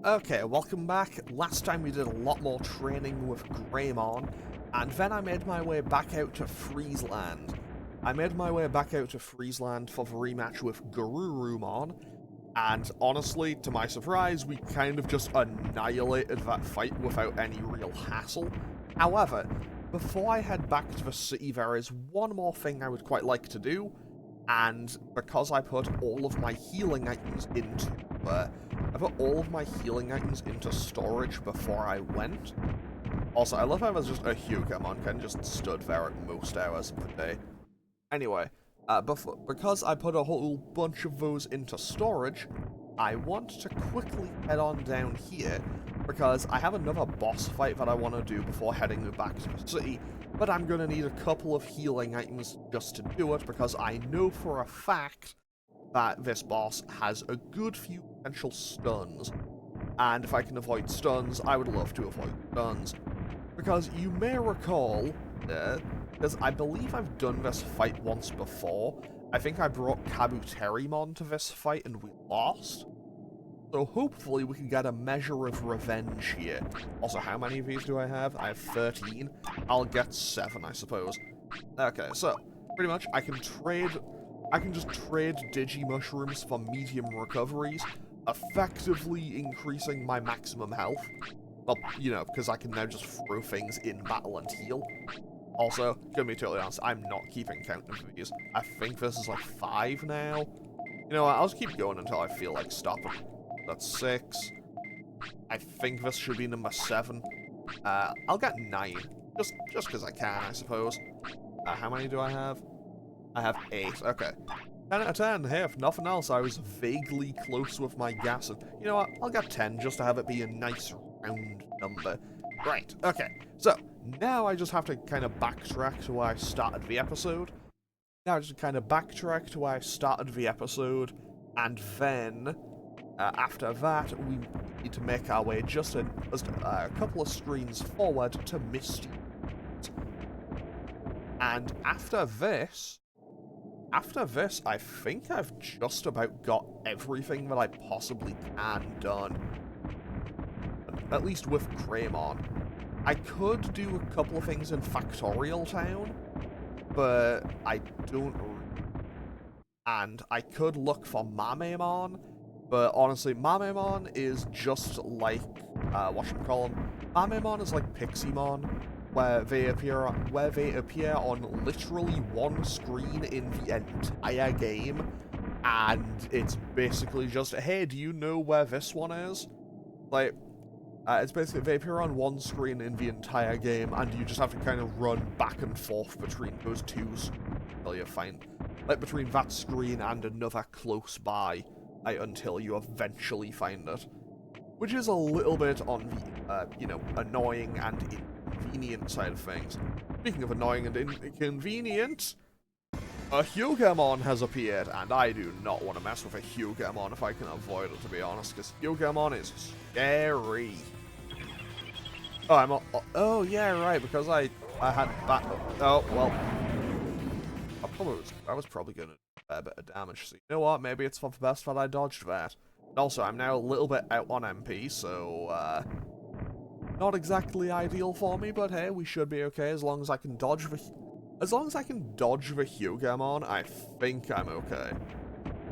Okay, welcome back. Last time we did a lot more training with Greymon, and then I made my way back out to Friesland. I made my way back out to Friesland for the rematch with Garurumon, and honestly, to my surprise, we kind of just annihilated that fight without any real hassle. However, before I head back to the city, there is one more thing I would quite like to do, and because I put all of my healing items into storage before I went. Also, I love how there's just a Hyugamon kind of just stood there at most hours of the day. Anyway, because I put a whole bunch of those into storage, I want to quickly head on down here, because I have another boss fight that I want to do before heading back to the city, but I'm going to need a couple of healing items just to do it, because I know for a fact that this boss has a good few potential stuns, and if I can avoid stuns, I would love to avoid stuns. Because you may recall, because I believe I've done this fight once before. I think I brought Kokatorimon to this fight and we lost. So hopefully we can get a measure of revenge here. Also, how many of these do I have? I have 13. I'll get 7, I suppose. Okay, so pretty much I can just trade Digimushrooms for medium recoveries, effectively increasing my maximum health. Well, you know, because I can now just throw things in battle and heal. Also, gonna be totally honest, I'm not keeping count of these. I think this is like 5 now. You know what, I'll just keep going until I feel like stopping. That's 6. I think this should be number 7. I'll get 9. Just because I can, I suppose. How many do I have? I have 8. Okay. 10 out of 10. Hey, if nothing else, I was vaguely close with my gas. And you know what? I'll get 10 just to have it be a nice round number. Right. Okay. So, now I just have to kind of backtrack to where I started the episode. And then, after that, we need to make our way just a couple of screens forward to Misty Trees. And after this, I think I've just about got everything that I possibly can done. At least with Greymon. I could do a couple of things in Factorial Town, but I don't. And I could look for Mamemon, but honestly, Mamemon is just like, whatchamacallit. Mamemon is like Piximon, where they appear on literally one screen in the entire game, and it's basically just, hey, do you know where this one is? Like, it's basically, they appear on one screen in the entire game, and you just have to kind of run back and forth between those two until you find, like, between that screen and another close by, until you eventually find it. Which is a little bit on the, you know, annoying and inconvenient side of things. Speaking of annoying and inconvenient, a Hyugamon has appeared, and I do not want to mess with a Hyugamon if I can avoid it, to be honest, because Hyugamon is scary. Oh, oh, yeah, right, because I had that. Oh, well. I was probably going to do a fair bit of damage, so you know what, maybe it's for the best that I dodged that. And also, I'm now a little bit out on MP, so, not exactly ideal for me, but hey, we should be okay as long as I can dodge the Hyugamon. I think I'm okay.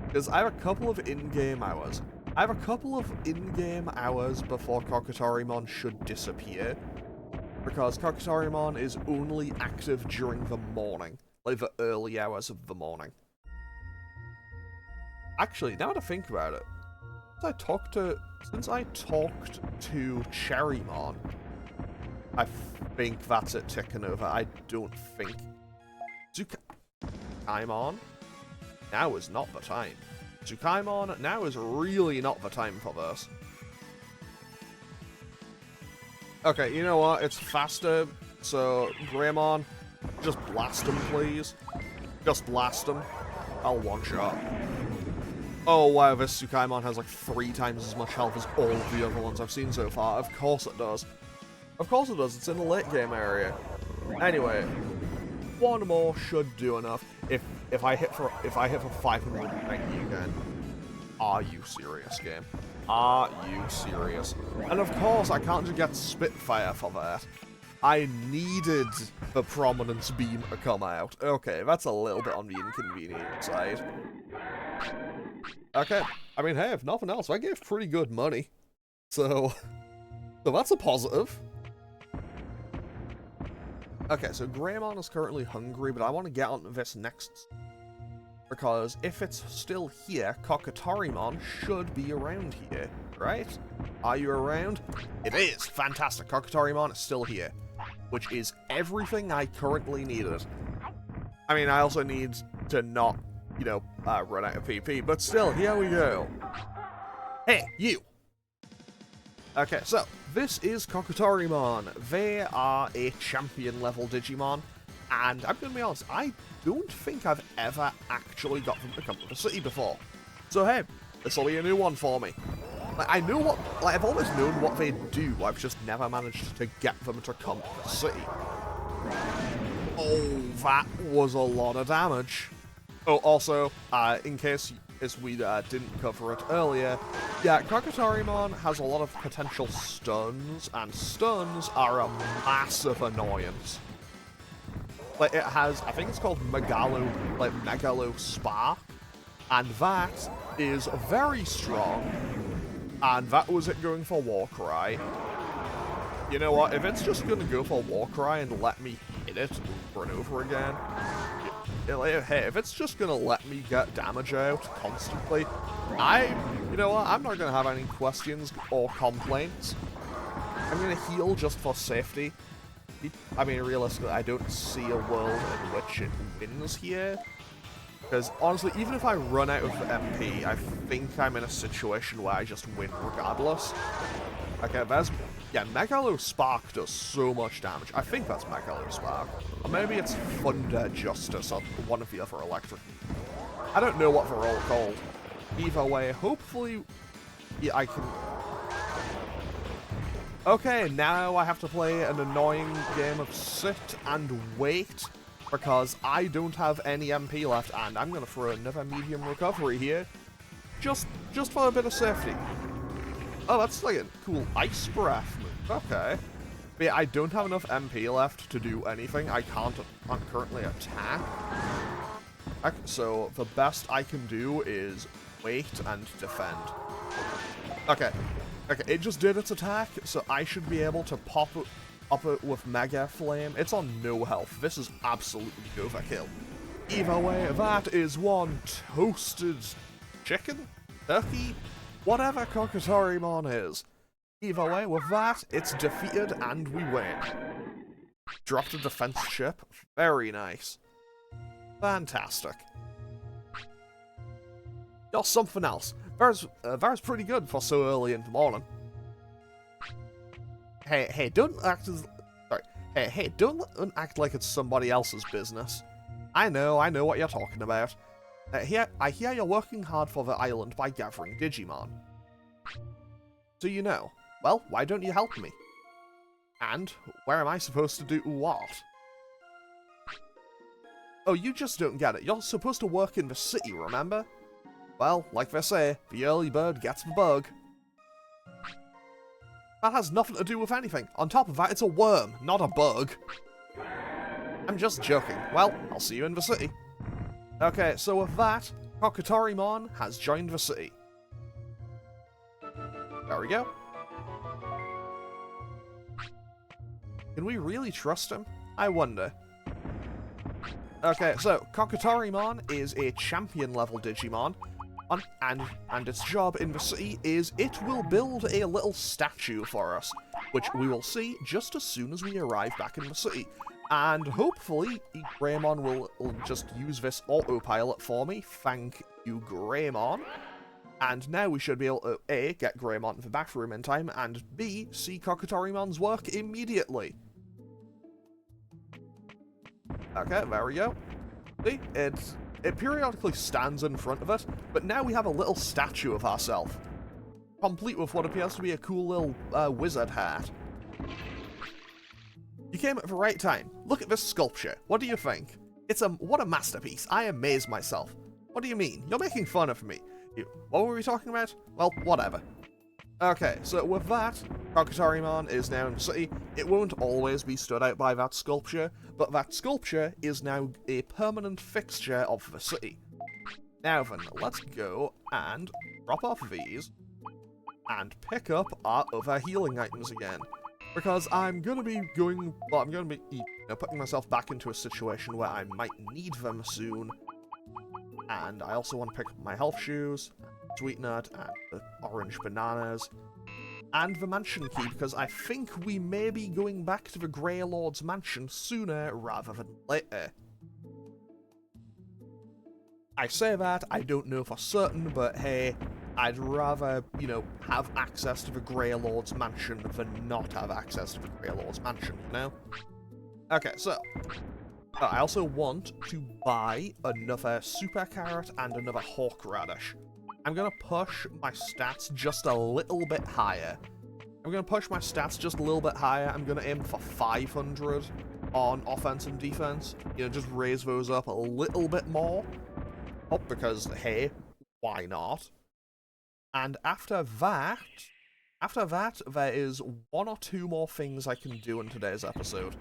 Because I have a couple of in-game hours. Before Kokatorimon should disappear. Because Kokatorimon is only active during the morning. Like the early hours of the morning. Actually, now that I think about it, since I talked to Cherrymon, I think that's it ticking over. I don't think Tsukaimon, now is not the time. Tsukaimon, now is really not the time for this. Okay, you know what? It's faster, so Greymon, just blast him, please. Just blast him. I'll one-shot. Oh wow, this Tsukaimon has like 3 times as much health as all of the other ones I've seen so far. Of course it does. Of course it does, it's in the late game area. Anyway, one more should do enough. If I hit for 590 again. Are you serious, game? Are you serious? And of course, I can't just get Spitfire for that. I needed the Prominence Beam to come out. Okay, that's a little bit on the inconvenient side. Okay, I mean, hey, if nothing else, I gave pretty good money. So that's a positive. Okay, so Greymon is currently hungry, but I want to get on this next. Because if it's still here, Kokatorimon should be around here, right? Are you around? It is! Fantastic! Kokatorimon is still here. Which is everything I currently needed. I mean, I also need to not, you know, run out of PP, but still, here we go. Hey, you! Okay, so, this is Kokatorimon. They are a champion-level Digimon, and I'm gonna be honest, I don't think I've ever actually got them to come to the city before. So hey, this will be a new one for me. Like, I know what, like, I've always known what they do, I've just never managed to get them to come to the city. Oh, that was a lot of damage. Oh, also, in case we didn't cover it earlier, yeah, Kokatorimon has a lot of potential stuns, and stuns are a massive annoyance. Like, it has, I think it's called Megalo Spark, and that is very strong. And that was it going for Warcry. You know what, if it's just gonna go for Warcry and let me hit it over and over again, hey, if it's just gonna let me get damage out constantly, you know what, I'm not gonna have any questions or complaints. I'm gonna heal just for safety. I mean, realistically, I don't see a world in which it wins here. Because, honestly, even if I run out of MP, I think I'm in a situation where I just win regardless. Okay, yeah, Megalo Spark does so much damage. I think that's Megalo Spark. Or maybe it's Thunder Justice or one of the other electric. I don't know what they're all called. Either way, hopefully, yeah, I can... Okay, now I have to play an annoying game of sit and wait. Because I don't have any MP left, and I'm going to throw another medium recovery here, just for a bit of safety. Oh, that's like a cool ice breath move. Okay. But yeah, I don't have enough MP left to do anything. I can't currently attack. So the best I can do is wait and defend. Okay. Okay, it just did its attack, so I should be able to pop it with Mega Flame. It's on no health. This is absolutely overkill. Either way, that is one toasted chicken, turkey, whatever Kokatorimon is. Either way, with that, it's defeated and we win. Dropped a defense chip. Very nice. Fantastic. You're something else. That's pretty good for so early in the morning. Hey, don't act as... Sorry. Hey, don't act like it's somebody else's business. I know what you're talking about. I hear you're working hard for the island by gathering Digimon. Do you know? Well, why don't you help me? And, where am I supposed to do what? Oh, you just don't get it. You're supposed to work in the city, remember? Well, like they say, the early bird gets the bug. That has nothing to do with anything. On top of that, it's a worm, not a bug. I'm just joking. Well, I'll see you in the city. Okay, so with that, Kokatorimon has joined the city. There we go. Can we really trust him? I wonder. Okay, so Kokatorimon is a champion-level Digimon. And its job in the city is it will build a little statue for us, which we will see just as soon as we arrive back in the city. And hopefully, Greymon will just use this autopilot for me. Thank you, Greymon. And now we should be able to A, get Greymon to the bathroom in time, and B, see Kokatoриmon's work immediately. Okay, there we go. See, it periodically stands in front of it, but now we have a little statue of ourselves, complete with what appears to be a cool little wizard hat. You came at the right time. Look at this sculpture. What do you think? What a masterpiece. I amaze myself. What do you mean? You're making fun of me. What were we talking about? Well, whatever. Okay, so with that, Kokatorimon is now in the city. It won't always be stood out by that sculpture, but that sculpture is now a permanent fixture of the city. Now then, let's go and drop off these and pick up our other healing items again. Because I'm gonna be going, well, I'm gonna be putting myself back into a situation where I might need them soon. And I also want to pick up my health shoes, sweet nut, and the orange bananas, and the mansion key, because I think we may be going back to the Grey Lord's mansion sooner rather than later. I say that, I don't know for certain, but hey, I'd rather, have access to the Grey Lord's mansion than not have access to the Grey Lord's mansion, you know? Okay, so, I also want to buy another super carrot and another hawk radish. I'm gonna push my stats just a little bit higher. I'm gonna aim for 500 on offense and defense. Just raise those up a little bit more. Oh, because, hey, why not? And after that, there is one or two more things I can do in today's episode.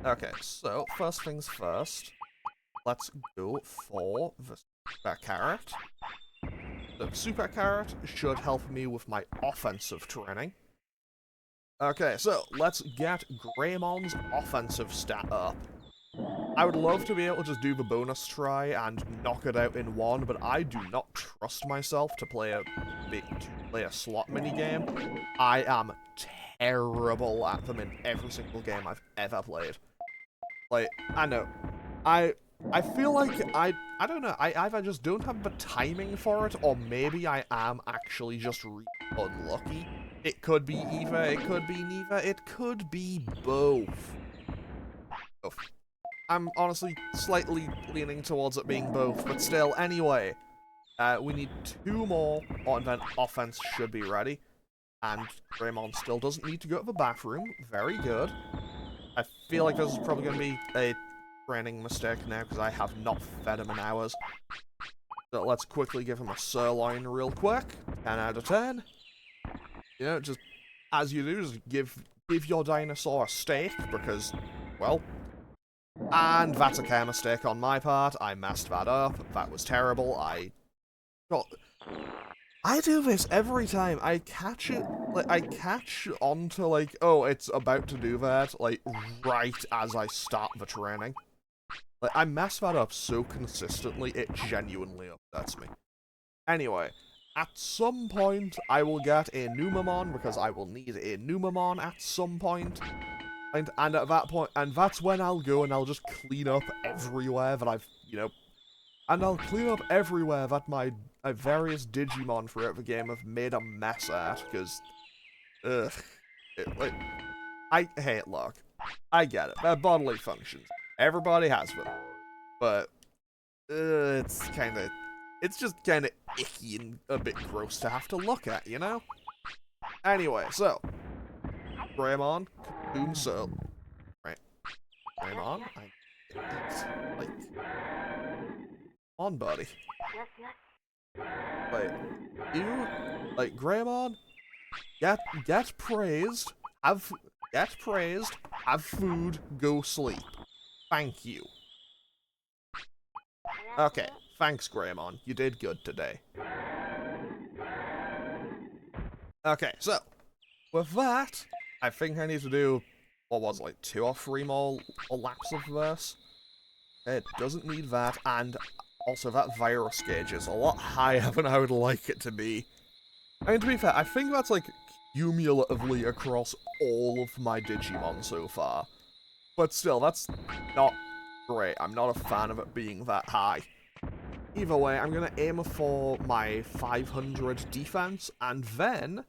Okay, so, first things first, let's go for the super carrot. The super carrot should help me with my offensive training. Okay, so, let's get Greymon's offensive stat up. I would love to be able to just do the bonus try and knock it out in one, but I do not trust myself to play a slot minigame. I am terrible at them in every single game I've ever played. Like, I know. I feel like I don't know, I either just don't have the timing for it, or maybe I am actually just really unlucky. It could be either, it could be neither, it could be both. I'm honestly slightly leaning towards it being both, but still, anyway. We need two more, and then offense should be ready. And Greymon still doesn't need to go to the bathroom. Very good. I feel like this is probably going to be a training mistake now, because I have not fed him in hours. So let's quickly give him a sirloin real quick. 10 out of 10. Just as you do, just give your dinosaur a steak, because, well... And that's a care mistake on my part. I messed that up. That was terrible. I do this every time. I catch it, I catch onto, oh, it's about to do that, right as I start the training. I mess that up so consistently, it genuinely upsets me. Anyway, at some point, I will get a Numamon, because I will need a Numamon at some point. And at that point, and that's when I'll go and I'll just clean up everywhere that I've, and I'll clean up everywhere that my various Digimon throughout the game have made a mess at, because, hey, look, I get it, they're bodily functions, everybody has them, but, it's just kinda icky and a bit gross to have to look at, you know? Anyway, so, Greymon, Boom Soul. Right. Greymon, come on, buddy. Greymon, get praised, have food, go sleep. Thank you. Okay, thanks, Greymon. You did good today. Okay, so, with that, I think I need to do, what was it, 2 or 3 more laps of this? It doesn't need that, and also that virus gauge is a lot higher than I would like it to be. I mean, to be fair, I think that's, cumulatively across all of my Digimon so far. But still, that's not great. I'm not a fan of it being that high. Either way, I'm gonna aim for my 500 defense, and then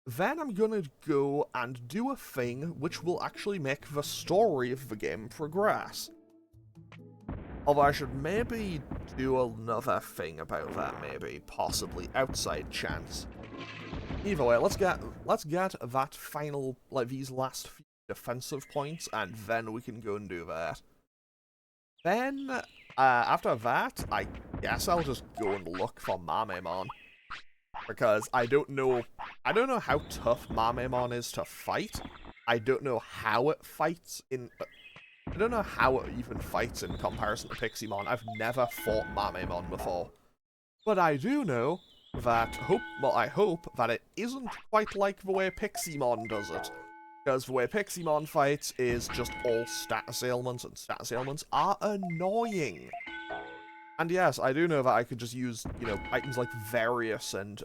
I'm gonna go and do a thing which will actually make the story of the game progress. Although I should maybe do another thing about that, maybe, possibly, outside chance. Either way, let's get that final, these last few defensive points, and then we can go and do that. Then, after that, I guess I'll just go and look for Mamemon. Because I don't know I don't know how tough Mamemon is to fight. I don't know how it fights in... I don't know how it even fights in comparison to Piximon. I've never fought Mamemon before. But I do know that... I hope that it isn't quite like the way Piximon does it. Because the way Piximon fights is just all status ailments, and status ailments are annoying. And yes, I do know that I could just use, you know, items like Various and...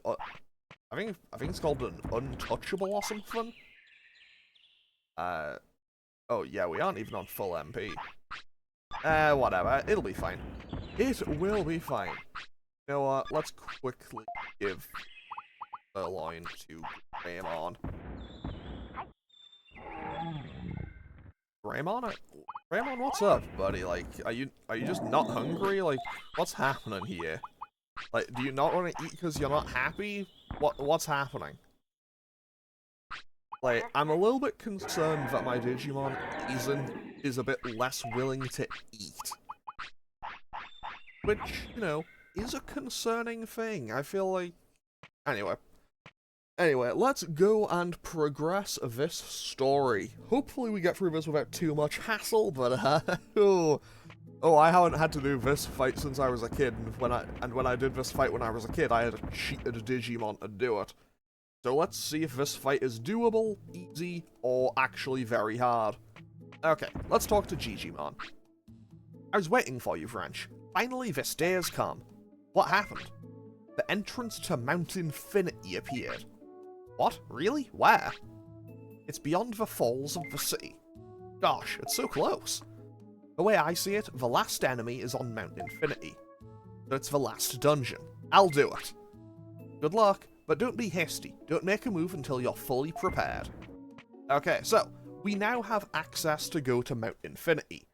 I think it's called an Untouchable or something. Oh yeah, we aren't even on full MP. Whatever, it'll be fine. It will be fine. You know what, let's quickly give the line to Greymon. Greymon, what's up, buddy? Like, are you just not hungry? Like, what's happening here? Like, do you not want to eat because you're not happy? What's happening? Like, I'm a little bit concerned that my Digimon is a bit less willing to eat. Which, you know, is a concerning thing. I feel like... Anyway, let's go and progress this story. Hopefully we get through this without too much hassle, but I haven't had to do this fight since I was a kid, and when I did this fight when I was a kid, I had a cheated Digimon to do it. So let's see if this fight is doable, easy, or actually very hard. Okay, let's talk to Jijimon. I was waiting for you, French. Finally, this day has come. What happened? The entrance to Mount Infinity appeared. What? Really? Where? It's beyond the falls of the city. Gosh, it's so close. The way I see it, the last enemy is on Mount Infinity. So it's the last dungeon. I'll do it. Good luck. But don't be hasty. Don't make a move until you're fully prepared. Okay, so, we now have access to go to Mount Infinity.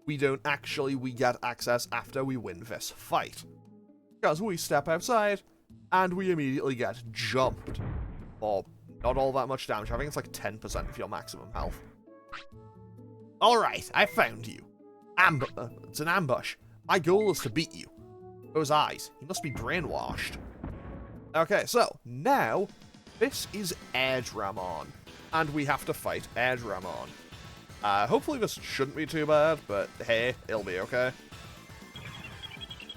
We don't actually, we get access after we win this fight. Because we step outside, and we immediately get jumped. Or, not all that much damage. I think it's like 10% of your maximum health. Alright, I found you. It's an ambush. My goal is to beat you. Those eyes, he must be brainwashed. Okay, so, now, this is Edramon, and we have to fight Edramon. Hopefully this shouldn't be too bad, but hey, it'll be okay.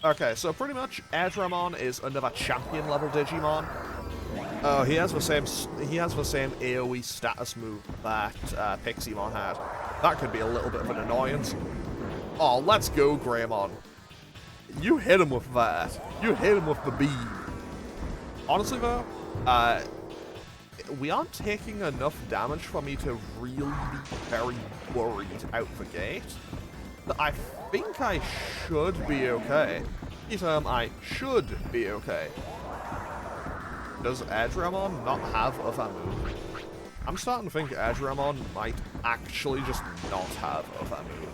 Okay, so pretty much, Edramon is another champion-level Digimon. Oh, he has the same AoE status move that Piximon had. That could be a little bit of an annoyance. Oh, let's go, Greymon. You hit him with that. You hit him with the beam. Honestly, though, we aren't taking enough damage for me to really be very worried out the gate. But I think I should be okay. I should be okay. Does Edramon not have other moves? I'm starting to think Edramon might actually just not have other moves.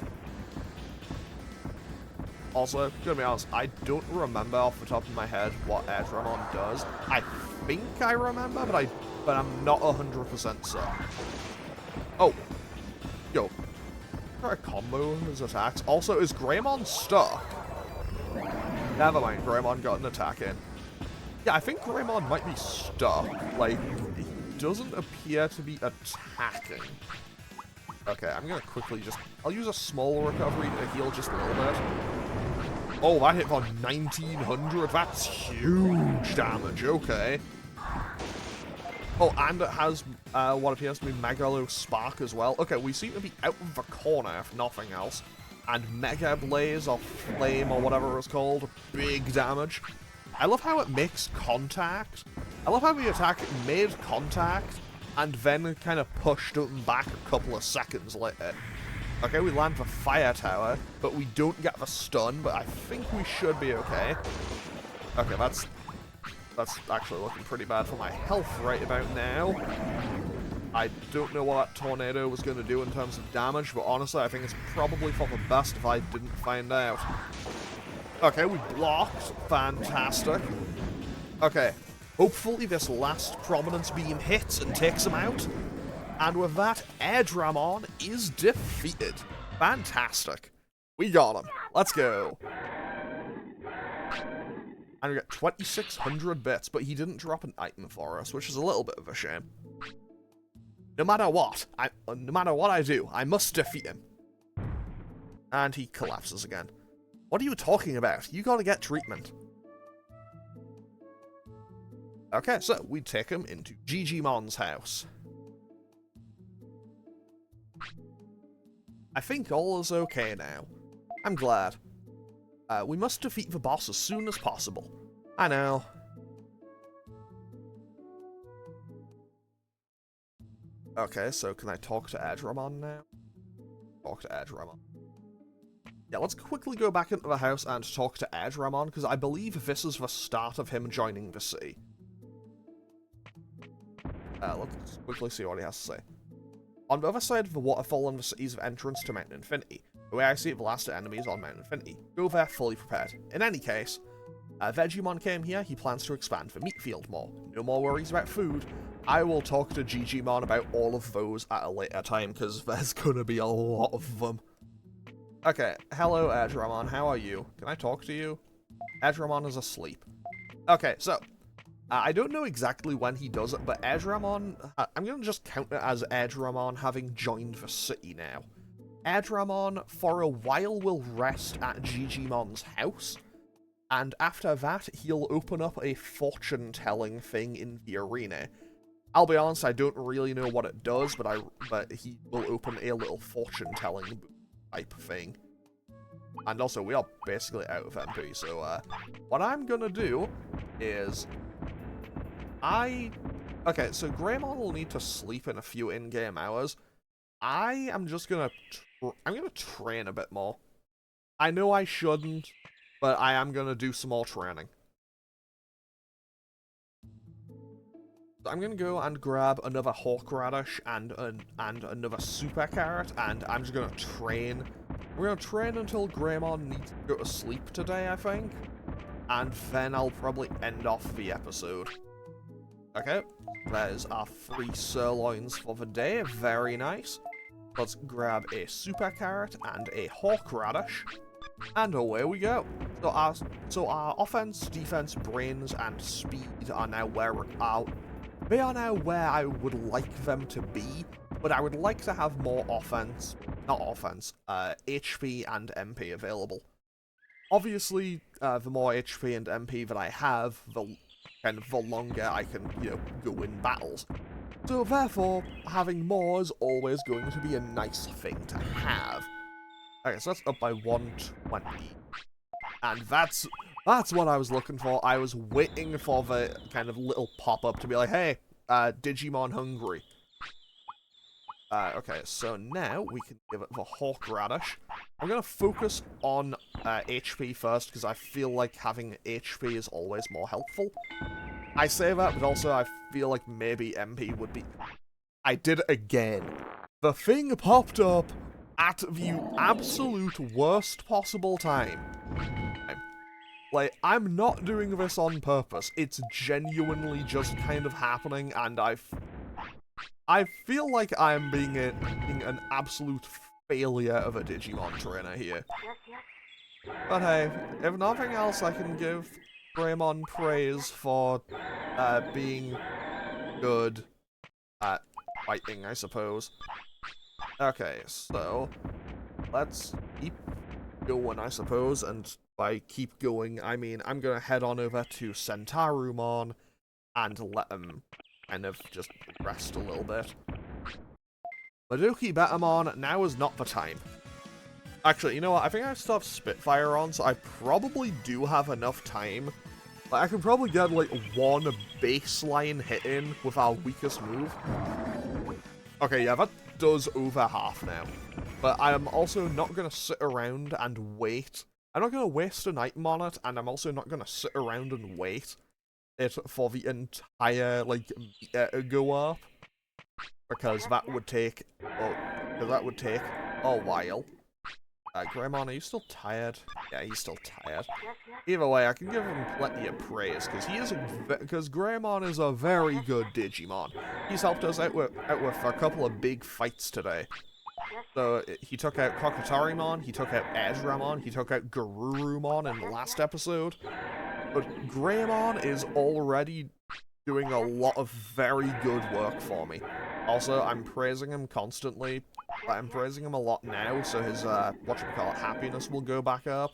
Also, gonna be honest, I don't remember off the top of my head what Edramon does. I think I remember, but I'm not 100% certain. Oh. Yo. Try a combo his attacks. Also, is Greymon stuck? Never mind, Greymon got an attack in. Yeah, I think Greymon might be stuck. Like, he doesn't appear to be attacking. Okay, I'm gonna quickly I'll use a small recovery to heal just a little bit. Oh, that hit for 1900. That's huge damage. Okay. Oh, and it has what appears to be Megalo Spark as well. Okay, we seem to be out of the corner, if nothing else. And Mega Blaze, or Flame, or whatever it's called. Big damage. I love how it makes contact. I love how the attack made contact, and then kind of pushed them back a couple of seconds later. Okay, we land the fire tower, but we don't get the stun, but I think we should be okay. Okay, that's actually looking pretty bad for my health right about now. I don't know what that tornado was going to do in terms of damage, but honestly, I think it's probably for the best if I didn't find out. Okay, we blocked. Fantastic. Okay, hopefully this last Prominence Beam hits and takes him out. And with that, Edramon is defeated. Fantastic. We got him. Let's go. And we get 2,600 bits, but he didn't drop an item for us, which is a little bit of a shame. No matter what I do, I must defeat him. And he collapses again. What are you talking about? You gotta get treatment. Okay, so we take him into Jijimon's house. I think all is okay now. I'm glad. We must defeat the boss as soon as possible. I know. Okay, so can I talk to Edramon now? Talk to Edramon. Yeah, let's quickly go back into the house and talk to Edramon, because I believe this is the start of him joining the city. Let's quickly see what he has to say. On the other side of the waterfall and the city's entrance to Mount Infinity, the way I see it, the last enemy is on Mount Infinity. Go there fully prepared. In any case, Vegimon came here, he plans to expand the meat field more. No more worries about food. I will talk to Jijimon about all of those at a later time, because there's gonna be a lot of them. Okay, hello Edramon, how are you? Can I talk to you? Edramon is asleep. Okay, so, I don't know exactly when he does it, but Edramon, I'm gonna just count it as Edramon having joined the city now. Edramon, for a while, will rest at Jijimon's house, and after that, he'll open up a fortune-telling thing in the arena. I'll be honest, I don't really know what it does, but he will open a little fortune-telling type thing. And also, we are basically out of MP, so what I'm gonna do is... Okay, so Greymon will need to sleep in a few in-game hours. I am just gonna... I'm gonna train a bit more. I know I shouldn't, but I am gonna do some more training. I'm gonna go and grab another horseradish and another super carrot, and I'm just gonna train. We're gonna train until Greymon needs to go to sleep today, I think. And then I'll probably end off the episode. Okay, there's our 3 sirloins for the day, very nice. Let's grab a super carrot and a horseradish, and away we go. So our offense, defense, brains, and speed are now they are now where I would like them to be, but I would like to have more HP and MP available. Obviously, the more HP and MP that I have, the longer I can, go in battles. So therefore, having more is always going to be a nice thing to have. Okay, so that's up by 120. And that's what I was looking for. I was waiting for the kind of little pop-up to be like, hey, Digimon hungry. Okay, so now we can give it the horseradish. I'm going to focus on HP first, because I feel like having HP is always more helpful. I say that, but also I feel like maybe MP would be... I did it again. The thing popped up at the absolute worst possible time. Like, I'm not doing this on purpose. It's genuinely just kind of happening, and I feel like I'm being an absolute failure of a Digimon trainer here. But hey, if nothing else, I can give Greymon praise for being good at fighting, I suppose. Okay, so let's keep going, I suppose, and by keep going, I mean I'm gonna head on over to Sentarumon and let him kind of just rest a little bit. Madoki Betamon, now is not the time. Actually, you know what, I think I still have Spitfire on, so I probably do have enough time. Like, I can probably get, like, 1 baseline hit in with our weakest move. Okay, yeah, that does over half now. But I am also not going to sit around and wait. I'm not going to waste an item on it, and I'm also not going to sit around and wait it for the entire, like, go up. Because that would take, a while. Greymon, are you still tired? Yeah, he's still tired. Either way, I can give him plenty of praise, because Greymon is a very good Digimon. He's helped us out with a couple of big fights today. So he took out Kokatorimon, he took out Edramon, he took out Garurumon in the last episode. But Greymon is already doing a lot of very good work for me. Also, I'm praising him constantly. I'm praising him a lot now, so his, whatchamacallit, happiness will go back up.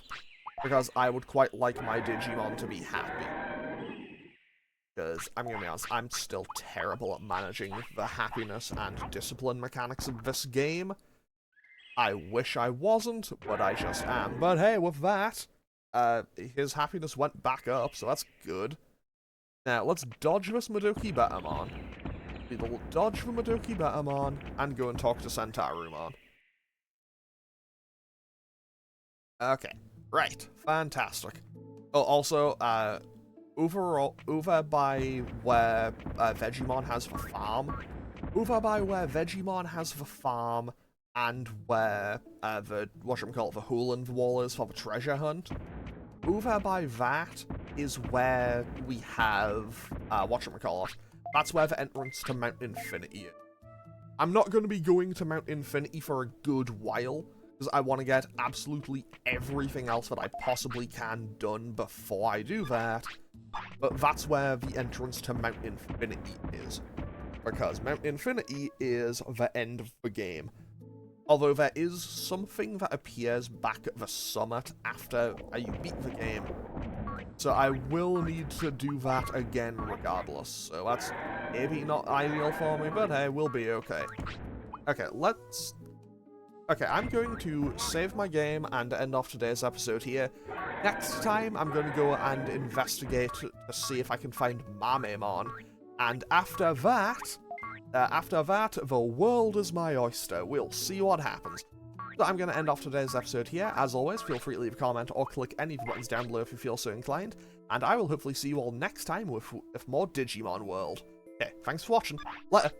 Because I would quite like my Digimon to be happy. Because, I'm gonna be honest, I'm still terrible at managing the happiness and discipline mechanics of this game. I wish I wasn't, but I just am. But hey, with that, his happiness went back up, so that's good. Now, let's dodge this Madoki Betamon. We'll dodge the Madoki Betamon and go and talk to Sentarumon. Okay, right, fantastic. Oh, also, over by where Vegemon has the farm, and where the the hole in the wall is for the treasure hunt, over by that is where we have that's where the entrance to Mount Infinity is. I'm not going to be going to Mount Infinity for a good while, because I want to get absolutely everything else that I possibly can done before I do that, but that's where the entrance to Mount Infinity is, because Mount Infinity is the end of the game. Although there is something that appears back at the summit after you beat the game, so I will need to do that again regardless, so that's maybe not ideal for me, but hey, we'll be okay. Okay, I'm going to save my game and end off today's episode here. Next time, I'm going to go and investigate to see if I can find Mamemon. And after that, the world is my oyster. We'll see what happens. So I'm going to end off today's episode here. As always, feel free to leave a comment or click any of the buttons down below if you feel so inclined. And I will hopefully see you all next time with more Digimon World. Okay, thanks for watching. Later.